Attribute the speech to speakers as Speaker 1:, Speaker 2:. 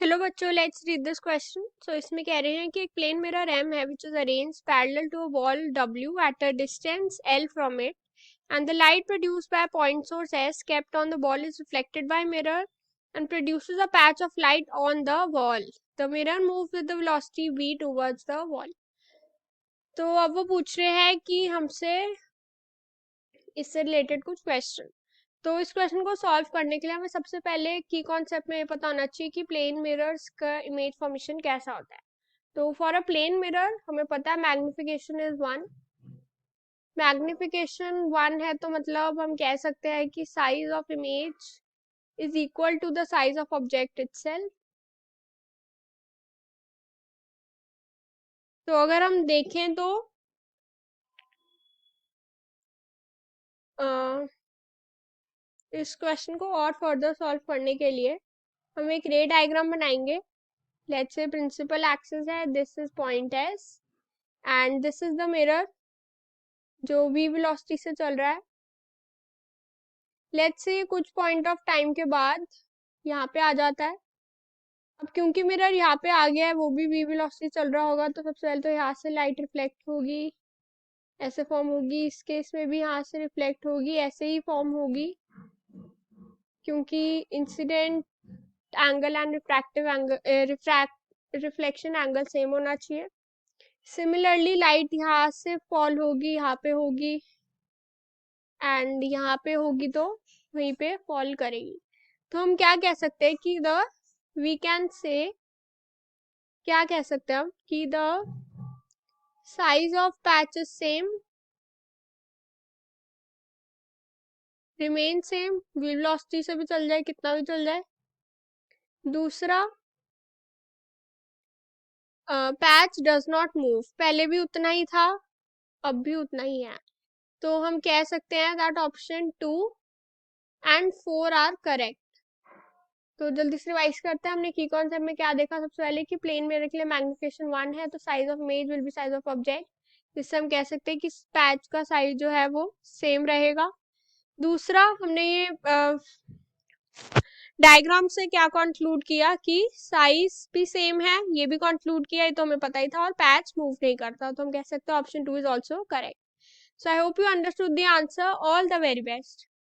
Speaker 1: Hello बच्चों, let's read this question. सो इसमें कह रहे हैं कि एक प्लेन मिरर M है which is arranged parallel to a wall W at a distance L from it, and the light produced by a point source S kept on the wall is reflected by mirror and produces a patch of light on the wall. The mirror moves with the velocity v towards the wall. तो अब वो पूछ रहे हैं कि हमसे इससे related कुछ क्वेश्चन। तो इस क्वेश्चन को सॉल्व करने के लिए हमें सबसे पहले की कॉन्सेप्ट में ये पता होना चाहिए कि प्लेन मिरर्स का इमेज फॉर्मेशन कैसा होता है। तो फॉर अ प्लेन मिरर हमें पता है मैग्निफिकेशन इज 1। मैग्निफिकेशन 1 है तो मतलब हम कह सकते हैं कि size of image is equal to the size of object itself. तो अगर हम देखें तो इस क्वेश्चन को और फर्दर सॉल्व करने के लिए हम एक रे डायग्राम बनाएंगे। लेट्स से प्रिंसिपल एक्सिस है, this is point S and this is the mirror जो v वेलोसिटी से चल रहा है। लेट्स से कुछ पॉइंट ऑफ टाइम के बाद यहाँ पे आ जाता है। अब क्योंकि मिरर यहाँ पे आ गया है, वो भी v वेलोसिटी चल रहा होगा, तो सबसे पहले तो यहाँ से लाइट रिफ्लेक्ट होगी, ऐसे फॉर्म होगी। इस केस में भी यहाँ से रिफ्लेक्ट होगी, ऐसे ही फॉर्म होगी, क्योंकि incident angle and refractive angle reflection angle same होना चाहिए। सिमिलरली लाइट यहाँ से फॉल होगी, यहाँ पे होगी एंड यहाँ पे होगी, तो वहीं पे फॉल करेगी। तो हम क्या कह सकते हैं कि वी कैन से क्या कह सकते हैं हम कि the size of patch is same, remain same, velocity से भी चल जाए, कितना भी चल जाए। दूसरा, पैच डज नॉट मूव, पहले भी उतना ही था, अब भी उतना ही है। तो हम कह सकते हैं that option 2 and 4 are correct. तो जल्दी से रिवाइज करते हैं, हमने की कॉन्सेप्ट में क्या देखा। सबसे पहले कि प्लेन मिरर के लिए मैग्निफिकेशन 1 है तो size of image will be size of object, जिससे हम कह सकते हैं कि पैच का साइज जो है वो सेम रहेगा। दूसरा, हमने ये डायग्राम से क्या कंक्लूड किया कि साइज भी सेम है, ये भी कंक्लूड किया, ये तो हमें पता ही था, और पैच मूव नहीं करता, तो हम कह सकते हैं option 2 is also correct. So I hope you understood the answer. All the very best.